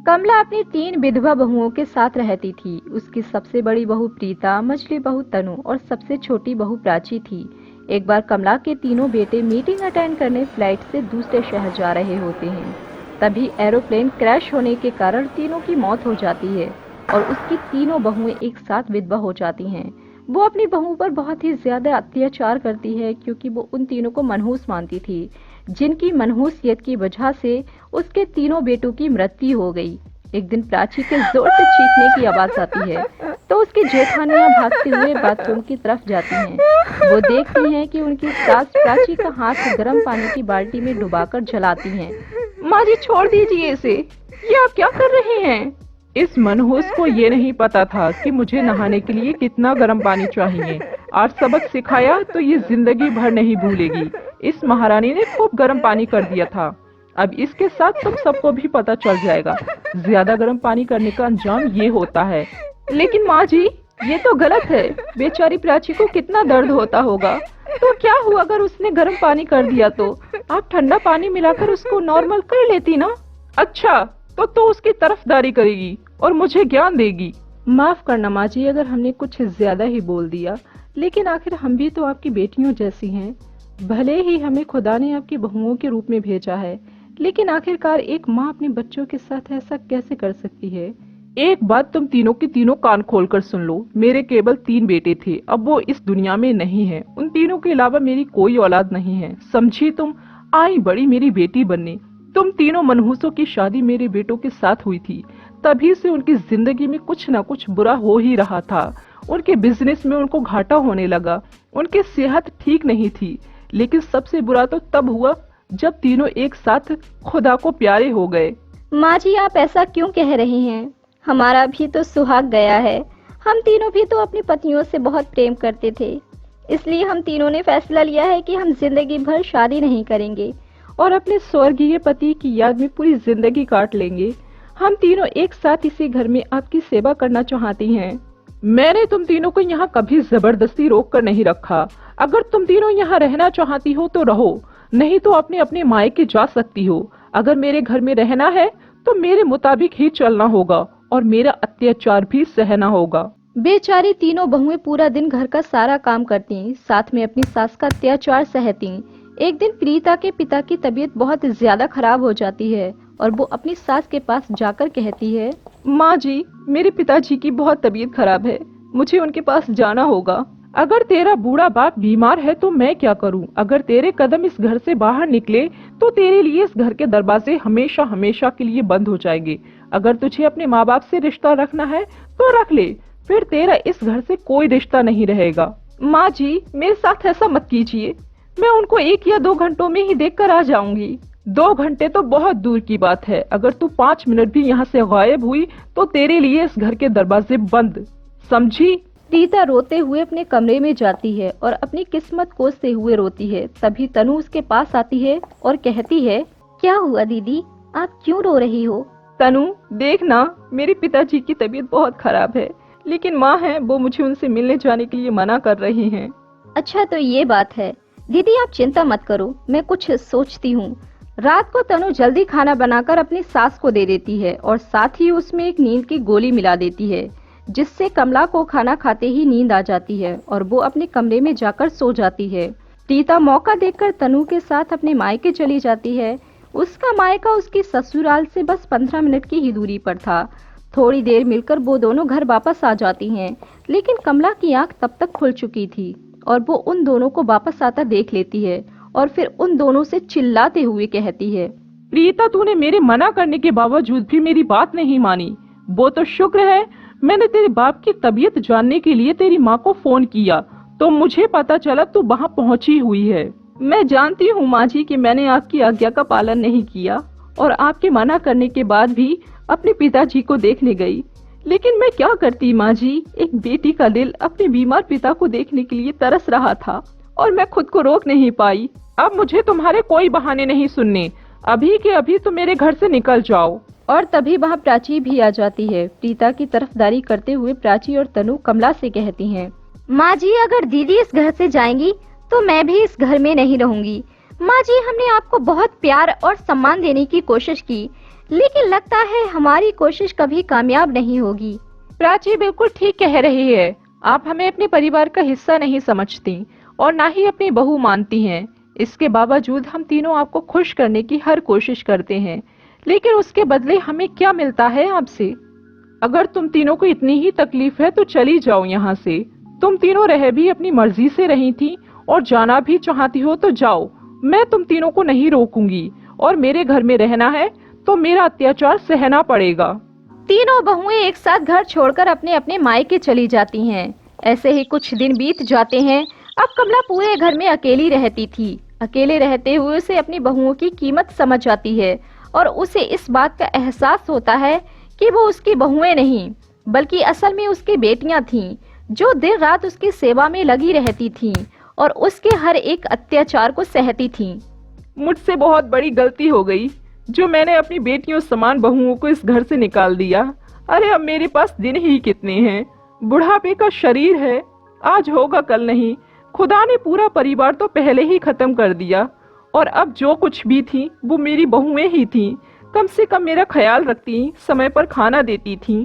कमला अपनी 3 विधवा बहुओं के साथ रहती थी। उसकी सबसे बड़ी बहू प्रीता, मझली बहू तनु और सबसे छोटी बहू प्राची थी। एक बार कमला के तीनों बेटे मीटिंग अटेंड करने फ्लाइट से दूसरे शहर जा रहे होते हैं। तभी एरोप्लेन क्रैश होने के कारण तीनों की मौत हो जाती है और उसकी तीनों बहुएं एक साथ विधवा हो जाती हैं। वो अपनी बहू पर बहुत ही ज्यादा अत्याचार करती है क्योंकि वो उन तीनों को मनहूस मानती थी, जिनकी मनहूसियत की वजह से उसके तीनों बेटों की मृत्यु हो गई। एक दिन प्राची के जोर से चीखने की आवाज आती है तो उसकी जेठानियां भागते हुए बाथरूम की तरफ जाती हैं। वो देखती हैं कि उनकी सास प्राची का हाथ गर्म पानी की बाल्टी में डुबाकर जलाती हैं। माँ जी, छोड़ दीजिए इसे, ये आप क्या कर रहे हैं? इस मनहूस को ये नहीं पता था कि मुझे नहाने के लिए कितना गर्म पानी चाहिए। आज सबक सिखाया तो ये जिंदगी भर नहीं भूलेगी। इस महारानी ने खूब गर्म पानी कर दिया था। अब इसके साथ तुम सबको भी पता चल जाएगा। ज्यादा गर्म पानी करने का अंजाम ये होता है। लेकिन माँ जी, ये तो गलत है। बेचारी प्राची को कितना दर्द होता होगा। तो क्या हुआ अगर उसने गर्म पानी कर दिया तो? आप ठंडा पानी मिलाकर उसको नॉर्मल कर लेती ना। अच्छा, तो उसकी तरफदारी करेगी और मुझे ज्ञान देगी। माफ करना माँ जी अगर हमने कुछ ज्यादा ही बोल दिया, लेकिन आखिर हम भी तो आपकी बेटियों जैसी हैं। भले ही हमें खुदा ने आपकी बहुओं के रूप में भेजा है, लेकिन आखिरकार एक माँ अपने बच्चों के साथ ऐसा कैसे कर सकती है? एक बात तुम तीनों की तीनों कान खोलकर सुन लो। मेरे केवल 3 बेटे थे, अब वो इस दुनिया में नहीं है। उन तीनों के अलावा मेरी कोई औलाद नहीं है, समझी तुम। आई बड़ी मेरी बेटी बनने। तुम तीनों मनहूसों की शादी मेरे बेटों के साथ हुई थी, तभी से उनकी जिंदगी में कुछ न कुछ बुरा हो ही रहा था। उनके बिजनेस में उनको घाटा होने लगा, उनकी सेहत ठीक नहीं थी। लेकिन सबसे बुरा तो तब हुआ जब तीनों एक साथ खुदा को प्यारे हो गए। माँ जी, आप ऐसा क्यों कह रही हैं? हमारा भी तो सुहाग गया है। हम तीनों भी तो अपनी पत्नियों से बहुत प्रेम करते थे, इसलिए हम तीनों ने फैसला लिया है कि हम जिंदगी भर शादी नहीं करेंगे और अपने स्वर्गीय पति की याद में पूरी जिंदगी काट लेंगे। हम तीनों एक साथ इसी घर में आपकी सेवा करना चाहती हैं। मैंने तुम तीनों को यहाँ कभी जबरदस्ती रोक कर नहीं रखा। अगर तुम तीनों यहाँ रहना चाहती हो तो रहो, नहीं तो अपने अपने मायके जा सकती हो। अगर मेरे घर में रहना है तो मेरे मुताबिक ही चलना होगा और मेरा अत्याचार भी सहना होगा। बेचारी तीनों बहुएं पूरा दिन घर का सारा काम करती, साथ में अपनी सास का अत्याचार सहती। एक दिन प्रीता के पिता की तबीयत बहुत ज्यादा खराब हो जाती है और वो अपनी सास के पास जाकर कहती है, माँ जी, मेरे पिताजी की बहुत तबीयत खराब है, मुझे उनके पास जाना होगा। अगर तेरा बूढ़ा बाप बीमार है तो मैं क्या करूं? अगर तेरे कदम इस घर से बाहर निकले तो तेरे लिए इस घर के दरवाजे हमेशा हमेशा के लिए बंद हो जाएंगे। अगर तुझे अपने माँ बाप से रिश्ता रखना है तो रख ले, फिर तेरा इस घर से कोई रिश्ता नहीं रहेगा। माँ जी, मेरे साथ ऐसा मत कीजिए, मैं उनको 1 या 2 घंटों में ही देख कर आ जाऊंगी। 2 घंटे तो बहुत दूर की बात है। अगर तू 5 मिनट भी यहाँ से गायब हुई तो तेरे लिए इस घर के दरवाजे बंद, समझी? प्रीता रोते हुए अपने कमरे में जाती है और अपनी किस्मत कोसते हुए रोती है। तभी तनु उसके पास आती है और कहती है, क्या हुआ दीदी, आप क्यों रो रही हो? तनु, देखना, मेरे पिताजी की तबीयत बहुत खराब है, लेकिन माँ है वो मुझे उनसे मिलने जाने के लिए मना कर रही हैं। अच्छा, तो ये बात है। दीदी आप चिंता मत करो, मैं कुछ सोचती हूँ। रात को तनु जल्दी खाना बनाकर अपनी सास को दे देती है और साथ ही उसमें एक नींद की गोली मिला देती है, जिससे कमला को खाना खाते ही नींद आ जाती है और वो अपने कमरे में जाकर सो जाती है। प्रीता मौका देखकर तनु के साथ अपने मायके चली जाती है। उसका मायका उसकी ससुराल से बस 15 मिनट की ही दूरी पर था। थोड़ी देर मिलकर वो दोनों घर वापस आ जाती हैं, लेकिन कमला की आंख तब तक खुल चुकी थी और वो उन दोनों को वापस आता देख लेती है और फिर उन दोनों से चिल्लाते हुए कहती है, प्रीता, तूने मेरे मना करने के बावजूद भी मेरी बात नहीं मानी। वो तो शुक्र है मैंने तेरे बाप की तबीयत जानने के लिए तेरी माँ को फोन किया तो मुझे पता चला तू वहाँ पहुँची हुई है। मैं जानती हूँ माँ जी कि मैंने आपकी आज्ञा का पालन नहीं किया और आपके मना करने के बाद भी अपने पिताजी को देखने गई, लेकिन मैं क्या करती माँ जी, एक बेटी का दिल अपने बीमार पिता को देखने के लिए तरस रहा था और मैं खुद को रोक नहीं पाई। अब मुझे तुम्हारे कोई बहाने नहीं सुनने, अभी के अभी तुम मेरे घर से निकल जाओ। और तभी वहाँ प्राची भी आ जाती है। प्रीता की तरफदारी करते हुए प्राची और तनु कमला से कहती हैं, माँ जी, अगर दीदी इस घर से जाएंगी तो मैं भी इस घर में नहीं रहूंगी। माँ जी, हमने आपको बहुत प्यार और सम्मान देने की कोशिश की, लेकिन लगता है हमारी कोशिश कभी कामयाब नहीं होगी। प्राची बिल्कुल ठीक कह रही है। आप हमें अपने परिवार का हिस्सा नहीं समझती और ना ही अपनी बहू मानती हैं। इसके बावजूद हम तीनों आपको खुश करने की हर कोशिश करते हैं, लेकिन उसके बदले हमें क्या मिलता है आपसे? अगर तुम तीनों को इतनी ही तकलीफ है तो चली जाओ यहाँ से। तुम तीनों रह भी अपनी मर्जी से रही थी और जाना भी चाहती हो तो जाओ, मैं तुम तीनों को नहीं रोकूंगी। और मेरे घर में रहना है तो मेरा अत्याचार सहना पड़ेगा। तीनों बहुएं एक साथ घर छोड़कर अपने अपने मायके चली जाती हैं। ऐसे ही कुछ दिन बीत जाते हैं। अब कमला पूरे घर में अकेली रहती थी। अकेले रहते हुए उसे अपनी बहुओं की कीमत समझ आती है और उसे इस बात का एहसास होता है कि वो उसकी बहुएं नहीं बल्कि असल में उसकी बेटियां थीं, जो दिन रात उसकी सेवा में लगी रहती थीं और उसके हर एक अत्याचार को सहती थीं। मुझसे बहुत बड़ी गलती हो गई जो मैंने अपनी बेटियों समान बहुओं को इस घर से निकाल दिया। अरे अब मेरे पास दिन ही कितने हैं, बुढ़ापे का शरीर है, आज होगा कल नहीं। खुदा ने पूरा परिवार तो पहले ही खत्म कर दिया और अब जो कुछ भी थी वो मेरी बहुएं ही थी। कम से कम मेरा ख्याल रखती, समय पर खाना देती थी।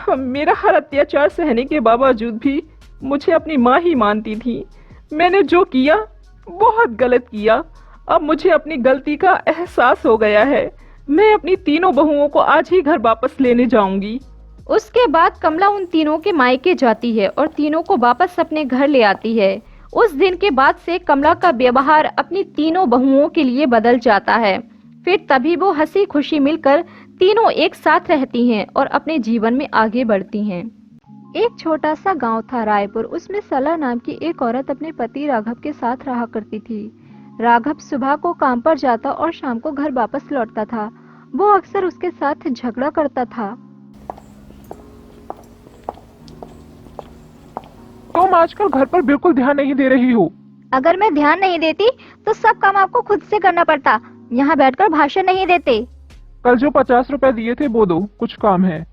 मेरा हर अत्याचार सहने के बावजूद भी मुझे अपनी माँ ही मानती थी। मैंने जो किया बहुत गलत किया। अब मुझे अपनी गलती का एहसास हो गया है। मैं अपनी तीनों बहुओं को आज ही घर वापस लेने जाऊंगी। उसके बाद कमला उन तीनों के मायके जाती है और तीनों को वापस अपने घर ले आती है। उस दिन के बाद से कमला का व्यवहार अपनी तीनों बहुओं के लिए बदल जाता है। फिर तभी वो हंसी खुशी मिलकर तीनों एक साथ रहती हैं और अपने जीवन में आगे बढ़ती हैं। एक छोटा सा गांव था रायपुर। उसमें सरला नाम की एक औरत अपने पति राघव के साथ रहा करती थी। राघव सुबह को काम पर जाता और शाम को घर वापस लौटता था। वो अक्सर उसके साथ झगड़ा करता था। तुम आजकल घर पर बिल्कुल ध्यान नहीं दे रही हो। अगर मैं ध्यान नहीं देती तो सब काम आपको खुद से करना पड़ता। यहाँ बैठकर भाषण नहीं देते। कल जो 50 रुपए दिए थे वो दो, कुछ काम है।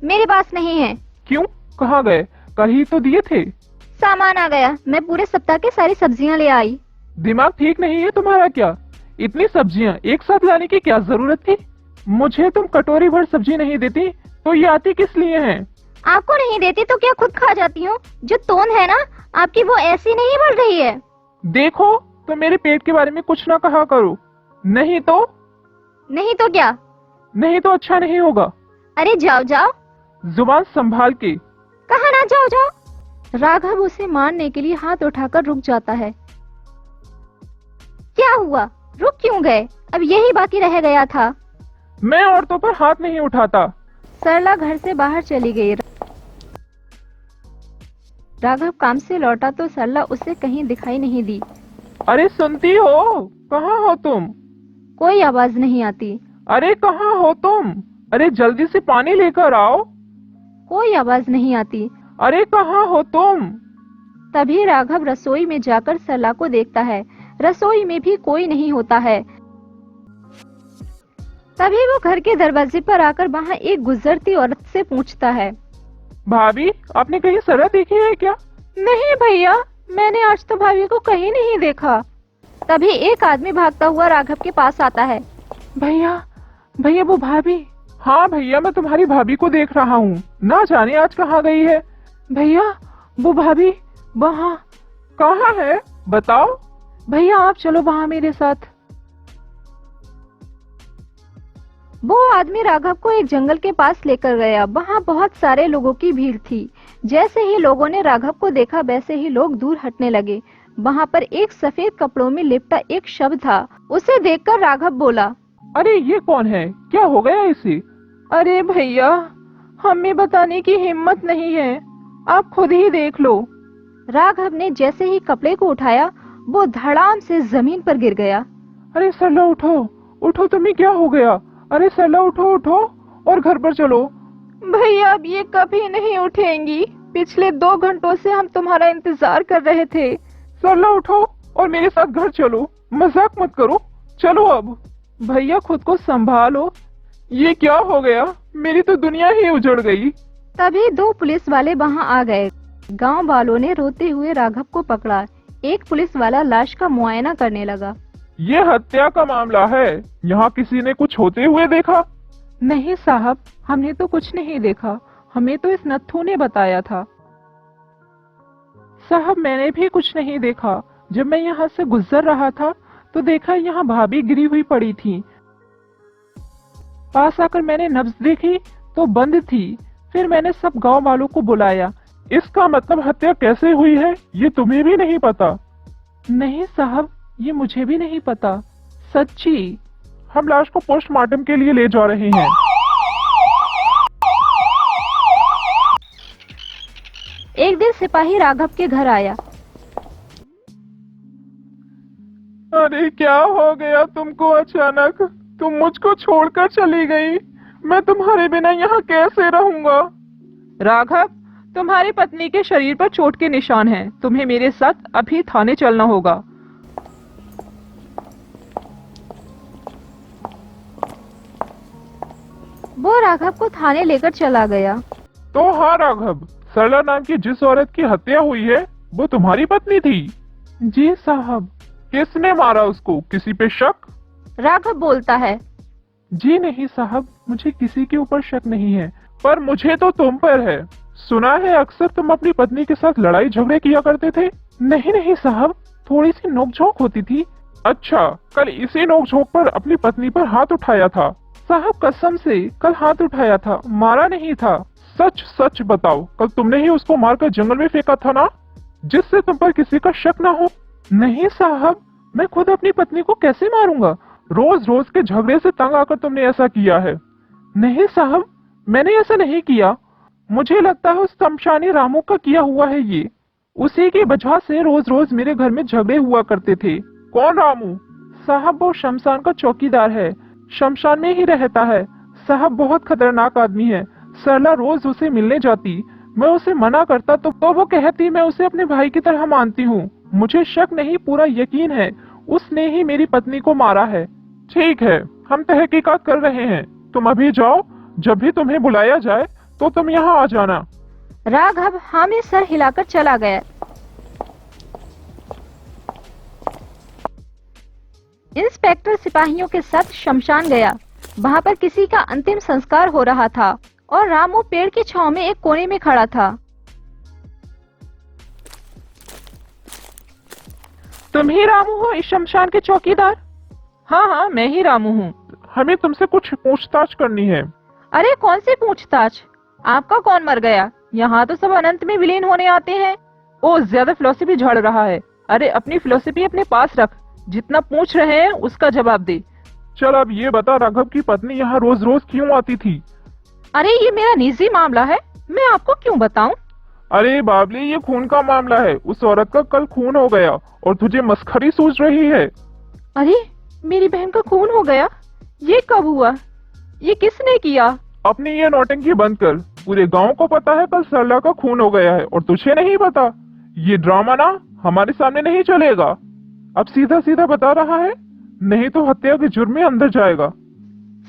मेरे पास नहीं है। क्यों, कहाँ गए? कल ही तो दिए थे। सामान आ गया, मैं पूरे सप्ताह की सारी सब्जियाँ ले आई। दिमाग ठीक नहीं है तुम्हारा क्या? इतनी सब्जियां एक साथ लाने की क्या जरूरत थी? मुझे तुम कटोरी भर सब्जी नहीं देती तो ये आती किस लिए हैं? आपको नहीं देती तो क्या खुद खा जाती हूँ? जो टोन है ना आपकी वो ऐसी नहीं बढ़ रही है। देखो, तो मेरे पेट के बारे में कुछ ना कहा करो, नहीं तो क्या? नहीं तो अच्छा नहीं होगा। अरे जाओ जाओ। जुबान संभाल के। कहा ना जाओ जाओ। राघव उसे मारने के लिए हाथ उठाकर रुक जाता है। क्या हुआ, रुक क्यों गए? अब यही बाकी रह गया था। मैं औरतों पर हाथ नहीं उठाता। सरला घर से बाहर चली गई। राघव काम से लौटा तो सरला उसे कहीं दिखाई नहीं दी। अरे सुनती हो, कहाँ हो तुम? कोई आवाज नहीं आती। अरे कहाँ हो तुम? अरे जल्दी से पानी लेकर आओ। कोई आवाज नहीं आती। अरे कहाँ हो तुम? तभी राघव रसोई में जाकर सरला को देखता है। रसोई में भी कोई नहीं होता है। तभी वो घर के दरवाजे पर आकर वहाँ एक गुजरती औरत से पूछता है, भाभी, आपने कहीं सरला देखी है क्या? नहीं भैया, मैंने आज तो भाभी को कहीं नहीं देखा। तभी एक आदमी भागता हुआ राघव के पास आता है। भैया वो भाभी। हाँ भैया, मैं तुम्हारी भाभी को देख रहा हूँ, ना जाने आज कहाँ गई है। भैया वो भाभी वहाँ। कहाँ है बताओ? भैया आप चलो वहाँ मेरे साथ। वो आदमी राघव को एक जंगल के पास लेकर गया। वहाँ बहुत सारे लोगों की भीड़ थी। जैसे ही लोगों ने राघव को देखा वैसे ही लोग दूर हटने लगे। वहाँ पर एक सफेद कपड़ों में लिपटा एक शव था। उसे देखकर राघव बोला, अरे ये कौन है, क्या हो गया इसे? अरे भैया, हमें बताने की हिम्मत नहीं है, आप खुद ही देख लो। राघव ने जैसे ही कपड़े को उठाया वो धड़ाम से जमीन पर गिर गया। अरे सरला उठो, उठो, तुम्हें क्या हो गया? अरे सरला उठो उठो और घर पर चलो। भैया अब ये कभी नहीं उठेंगी। पिछले 2 घंटों से हम तुम्हारा इंतजार कर रहे थे। सरला उठो और मेरे साथ घर चलो, मजाक मत करो, चलो अब। भैया खुद को संभालो, ये क्या हो गया? मेरी तो दुनिया ही उजड़ गई। तभी 2 पुलिस वाले वहाँ आ गए। गांव वालों ने रोते हुए राघव को पकड़ा। एक पुलिस वाला लाश का मुआयना करने लगा। ये हत्या का मामला है, यहाँ किसी ने कुछ होते हुए देखा? नहीं साहब, हमने तो कुछ नहीं देखा, हमें तो इस नत्थू ने बताया था। साहब मैंने भी कुछ नहीं देखा, जब मैं यहाँ से गुजर रहा था तो देखा यहाँ भाभी गिरी हुई पड़ी थी। पास आकर मैंने नब्ज देखी तो बंद थी। फिर मैंने सब गांव वालों को बुलाया। इसका मतलब हत्या कैसे हुई है ये तुम्हें भी नहीं पता? नहीं साहब, ये मुझे भी नहीं पता, सच्ची। हम लाश को पोस्टमार्टम के लिए ले जा रहे हैं। एक दिन सिपाही राघव के घर आया। अरे क्या हो गया तुमको अचानक? तुम मुझको छोड़कर चली गई। मैं तुम्हारे बिना यहाँ कैसे रहूंगा? राघव, तुम्हारी पत्नी के शरीर पर चोट के निशान हैं। तुम्हें मेरे साथ अभी थाने चलना होगा। वो राघव को थाने लेकर चला गया। तो हाँ राघव, सरला नाम की जिस औरत की हत्या हुई है वो तुम्हारी पत्नी थी? जी साहब। किसने मारा उसको? किसी पे शक? राघव बोलता है। जी नहीं साहब, मुझे किसी के ऊपर शक नहीं है। पर मुझे तो तुम पर है। सुना है अक्सर तुम अपनी पत्नी के साथ लड़ाई झगड़े किया करते थे। नहीं नहीं साहब, थोड़ी सी नोकझोंक होती थी। अच्छा, कल इसी नोकझोंक पर अपनी पत्नी पर हाथ उठाया था? साहब कसम से कल हाथ उठाया था, मारा नहीं था। सच सच बताओ, कल तुमने ही उसको मारकर जंगल में फेंका था ना, जिससे तुम पर किसी का शक ना हो? नहीं साहब, मैं खुद अपनी पत्नी को कैसे मारूंगा? रोज रोज के झगड़े से तंग आकर तुमने ऐसा किया है। नहीं साहब, मैंने ऐसा नहीं किया। मुझे लगता है उस शमशानी रामू का किया हुआ है ये। उसी की वजह से रोज रोज मेरे घर में झगड़े हुआ करते थे। कौन रामू? साहब वो शमशान का चौकीदार है, शमशान में ही रहता है। साहब बहुत खतरनाक आदमी है। सरला रोज उसे मिलने जाती, मैं उसे मना करता तो वो कहती मैं उसे अपने भाई की तरह मानती हूँ। मुझे शक नहीं, पूरा यकीन है उसने ही मेरी पत्नी को मारा है। ठीक है, हम तहकीकात कर रहे हैं। तुम अभी जाओ, जब भी तुम्हें बुलाया जाए तो तुम यहाँ आ जाना। राघव हाँ में सर हिलाकर चला गया। इंस्पेक्टर सिपाहियों के साथ शमशान गया। वहाँ पर किसी का अंतिम संस्कार हो रहा था और रामू पेड़ की छांव में एक कोने में खड़ा था। तुम ही रामू हो इस शमशान के चौकीदार? हाँ हाँ, मैं ही रामू हूँ। हमें तुमसे कुछ पूछताछ करनी है। अरे कौन सी पूछताछ? आपका कौन मर गया? यहाँ तो सब अनंत में विलीन होने आते हैं। ओ, ज्यादा फिलोसफी झड़ रहा है। अरे अपनी फिलोसफी अपने पास रख, जितना पूछ रहे हैं उसका जवाब दे। चल अब ये बता, राघव की पत्नी यहाँ रोज रोज क्यों आती थी? अरे ये मेरा निजी मामला है, मैं आपको क्यों बताऊं? अरे बाबली, ये खून का मामला है। उस औरत का कल खून हो गया और तुझे मस्खरी सूझ रही है। अरे मेरी बहन का खून हो गया? ये कब हुआ? ये किसने किया? अपनी ये नौटंकी बंद कर। पूरे गांव को पता है कल सरला का खून हो गया है और तुझे नहीं पता। ये ड्रामा ना हमारे सामने नहीं चलेगा। अब सीधा सीधा बता रहा है, नहीं तो हत्या के जुर्म में अंदर जाएगा।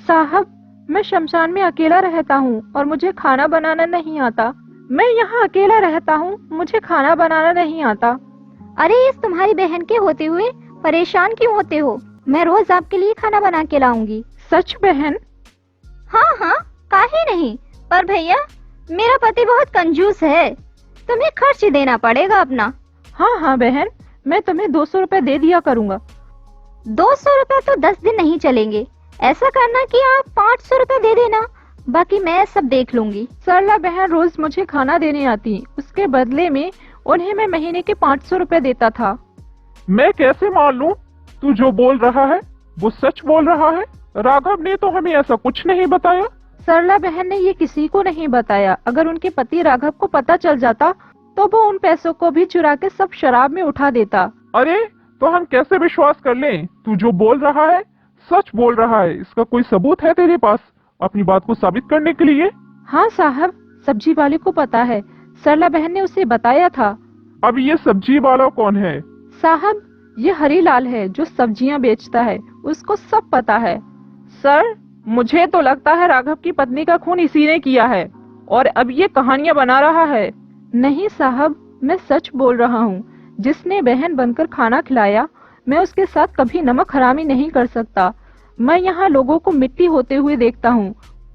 साहब मैं शमशान में अकेला रहता हूँ और मुझे खाना बनाना नहीं आता। मैं यहाँ अकेला रहता हूँ, मुझे खाना बनाना नहीं आता। अरे इस तुम्हारी बहन के होते हुए परेशान क्यों होते हो? मैं रोज आपके लिए खाना बना के लाऊंगी। सच बहन? हाँ हाँ, काहे नहीं। पर भैया मेरा पति बहुत कंजूस है, तुम्हें खर्च देना पड़ेगा अपना। हाँ हाँ बहन, मैं तुम्हें 200 रुपए दे दिया करूँगा। 200 रुपए तो 10 दिन नहीं चलेंगे। ऐसा करना कि आप 500 रुपए दे देना, बाकी मैं सब देख लूंगी। सरला बहन रोज मुझे खाना देने आती, उसके बदले में उन्हें मैं महीने के 500 रुपए देता था। मैं कैसे मान लूं? तू जो बोल रहा है वो सच बोल रहा है? राघव ने तो हमें ऐसा कुछ नहीं बताया। सरला बहन ने ये किसी को नहीं बताया। अगर उनके पति राघव को पता चल जाता तो वो उन पैसों को भी चुरा के सब शराब में उठा देता। अरे तो हम कैसे विश्वास कर लें? तू जो बोल रहा है सच बोल रहा है। इसका कोई सबूत है तेरे पास अपनी बात को साबित करने के लिए? हाँ साहब, सब्जी वाले को पता है, सरला बहन ने उसे बताया था। अब ये सब्जी वाला कौन है? साहब ये हरीलाल है जो सब्जियां बेचता है, उसको सब पता है। सर मुझे तो लगता है राघव की पत्नी का खून इसी ने किया है और अब ये कहानियां बना रहा है। नहीं साहब, मैं सच बोल रहा हूँ। जिसने बहन बनकर खाना खिलाया, मैं उसके साथ कभी नमक हरामी नहीं कर सकता। मैं यहाँ लोगों को मिट्टी होते हुए देखता हूँ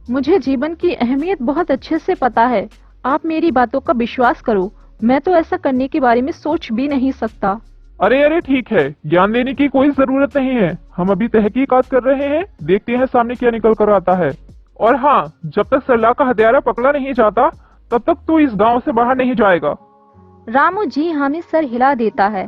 मुझे जीवन की अहमियत बहुत अच्छे से पता है। आप मेरी बातों का विश्वास करो, मैं तो ऐसा करने के बारे में सोच भी नहीं सकता। अरे अरे ठीक है, ज्ञान देने की कोई जरूरत नहीं है। हम अभी तहकीकात कर रहे हैं, देखते हैं सामने क्या निकल कर आता है। और हाँ, जब तक सरला का हत्यारा पकड़ा नहीं जाता तब तक तू इस गांव से बाहर नहीं जाएगा। रामू जी हाँ में सर हिला देता है।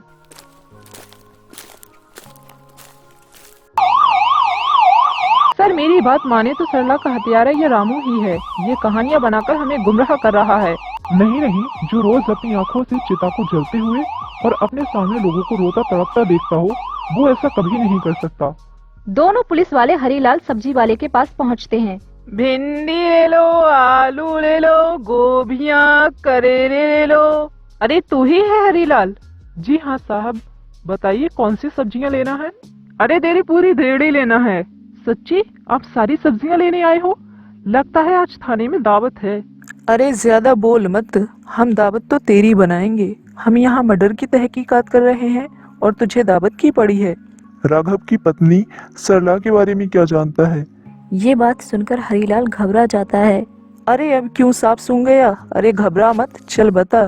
सर मेरी बात माने तो सरला का हत्यारा ये रामू ही है। ये कहानियां बनाकर हमें गुमराह कर रहा है। नहीं नहीं, जो रोज अपनी आंखों से चिता को जलते हुए और अपने सामने लोगों को रोता तड़पता देखता हो, वो ऐसा कभी नहीं कर सकता। दोनों पुलिस वाले हरीलाल सब्जी वाले के पास पहुंचते हैं। भिंडी ले लो, आलू ले लो, गोभियां, करेले ले लो। अरे तू ही है हरीलाल? जी हाँ साहब, बताइए कौन सी सब्जियां लेना है? अरे तेरी पूरी रेड़ी लेना है। सच्ची आप सारी सब्जियां लेने आए हो? लगता है आज थाने में दावत है। अरे ज्यादा बोल मत, हम दावत तो तेरी बनाएंगे। हम यहाँ मर्डर की तहकीकात कर रहे हैं और तुझे दावत की पड़ी है। राघव की पत्नी सरला के बारे में क्या जानता है? ये बात सुनकर हरीलाल घबरा जाता है। अरे अब क्यों सांप सूंघ गया? अरे घबरा मत, चल बता।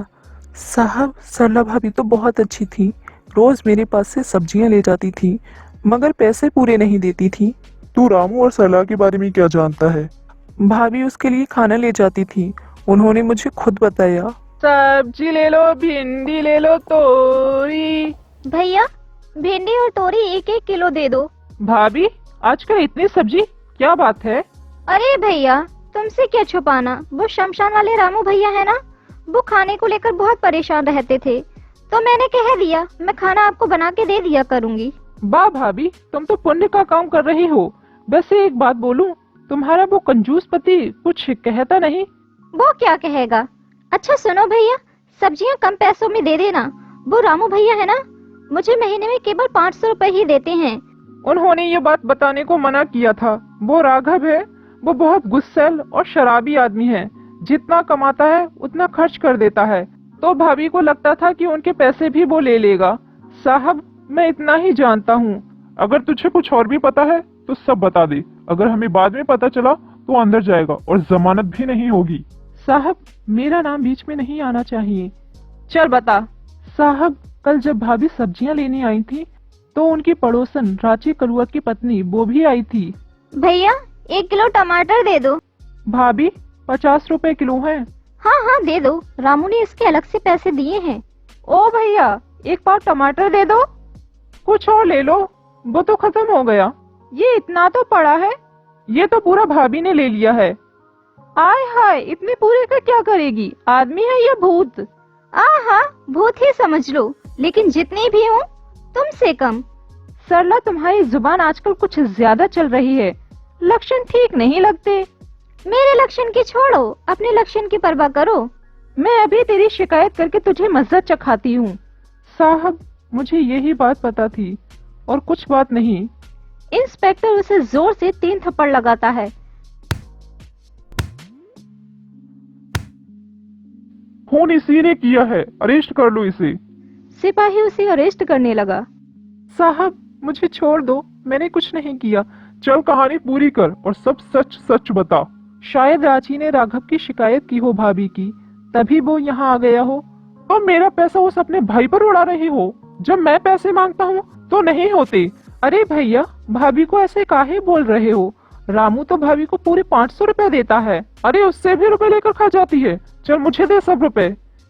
साहब सरला भाभी तो बहुत अच्छी थी, रोज मेरे पास से सब्जियां ले जाती थी, मगर पैसे पूरे नहीं देती थी। तू रामू और सरला के बारे में क्या जानता है? भाभी उसके लिए खाना ले जाती थी, उन्होंने मुझे खुद बताया। सब्जी ले लो, भिंडी ले लो, तोरी। भैया भिंडी और तोरी 1-1 किलो दे दो। भाभी आजकल इतनी सब्जी, क्या बात है? अरे भैया तुमसे क्या छुपाना, वो शमशान वाले रामू भैया है ना, वो खाने को लेकर बहुत परेशान रहते थे, तो मैंने कह दिया मैं खाना आपको बना के दे दिया करूंगी। वाह भाभी, तुम तो पुण्य का काम कर रही हो। वैसे एक बात बोलूं, तुम्हारा वो कंजूस पति कुछ कहता नहीं? वो क्या कहेगा। अच्छा सुनो भैया, सब्जियां कम पैसों में दे देना। वो रामू भैया है ना, मुझे महीने में केवल 500 रुपए ही देते हैं। उन्होंने ये बात बताने को मना किया था। वो राघव है, वो बहुत गुस्सैल और शराबी आदमी है। जितना कमाता है उतना खर्च कर देता है, तो भाभी को लगता था कि उनके पैसे भी वो ले लेगा। साहब मैं इतना ही जानता हूँ। अगर तुझे कुछ और भी पता है तो सब बता दे। अगर हमें बाद में पता चला तो अंदर जाएगा और जमानत भी नहीं होगी। साहब मेरा नाम बीच में नहीं आना चाहिए। चल बता। साहब कल जब भाभी सब्जियां लेने आई थी तो उनकी पड़ोसन रांची कलुआ की पत्नी वो भी आई थी। भैया 1 किलो टमाटर दे दो। भाभी 50 रुपए किलो है। हाँ हाँ दे दो, रामू ने इसके अलग से पैसे दिए हैं। ओ भैया 1 पाव टमाटर दे दो। कुछ और ले लो, वो तो खत्म हो गया। ये इतना तो पड़ा है, ये तो पूरा भाभी ने ले लिया है। आय हाय, इतने पूरे का क्या करेगी? आदमी है या भूत? हाँ भूत ही समझ लो, लेकिन जितनी भी हूँ तुमसे कम। सरला तुम्हारी जुबान आजकल कुछ ज्यादा चल रही है, लक्षण ठीक नहीं लगते। मेरे लक्षण की छोड़ो, अपने लक्षण की परवाह करो। मैं अभी तेरी शिकायत करके तुझे मज़ा चखाती हूँ। साहब मुझे यही बात पता थी और कुछ बात नहीं। इंस्पेक्टर उसे जोर से 3 थप्पड़ लगाता है। खून इसी ने किया है, अरेस्ट कर लो इसे। सिपाही उसे अरेस्ट करने लगा। साहब मुझे छोड़ दो, मैंने कुछ नहीं किया। चल कहानी पूरी कर और सब सच सच बता। शायद रांची ने राघव की शिकायत की हो भाभी की, तभी वो यहाँ आ गया हो। तो मेरा पैसा उस अपने भाई पर उड़ा रही हो? जब मैं पैसे मांगता हूँ तो नहीं होते। अरे भैया भाभी को ऐसे काहे बोल रहे हो? रामू तो भाभी को पूरे 500 रुपए देता है। अरे उससे भी रुपए लेकर खा जाती है। चल मुझे दे सब रुपए।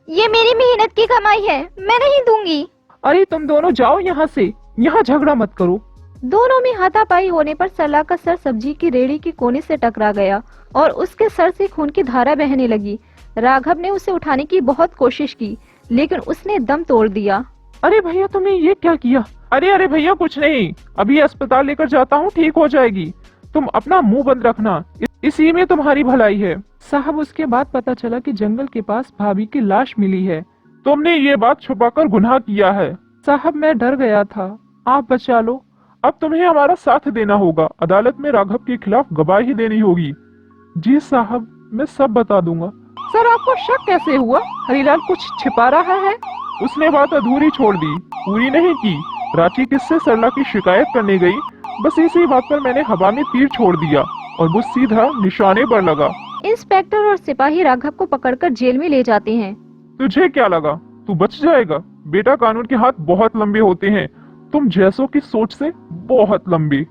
ये मेरी मेहनत की कमाई है, मैं नहीं दूंगी। अरे तुम दोनों जाओ यहाँ से, यहाँ झगड़ा मत करो। दोनों में हाथापाई होने पर सरला का सर सब्जी की रेड़ी के कोने से टकरा गया और उसके सर से खून की धारा बहने लगी। राघव ने उसे उठाने की बहुत कोशिश की, लेकिन उसने दम तोड़ दिया। अरे भैया तुमने ये क्या किया? अरे भैया कुछ नहीं, अभी अस्पताल लेकर जाता हूँ, ठीक हो जाएगी। तुम अपना मुंह बंद रखना, इसी में तुम्हारी भलाई है। साहब उसके बाद पता चला कि जंगल के पास भाभी की लाश मिली है। तुमने ये बात छुपाकर गुनाह किया है। साहब मैं डर गया था, आप बचा लो। अब तुम्हें हमारा साथ देना होगा, अदालत में राघव के खिलाफ गवाही देनी होगी। जी साहब मैं सब बता दूंगा। सर आपको शक कैसे हुआ? हरीलाल कुछ छिपा रहा है? उसने बात अधूरी छोड़ दी, पूरी नहीं की। रांची किससे सरला की शिकायत करने गई, बस इसी बात पर मैंने हवा में तीर छोड़ दिया। और वो सीधा निशाने पर लगा। इंस्पेक्टर और सिपाही राघव को पकड़कर जेल में ले जाते हैं। तुझे क्या लगा तू बच जाएगा? बेटा, कानून के हाथ बहुत लंबे होते हैं, तुम जैसों की सोच से बहुत लंबे।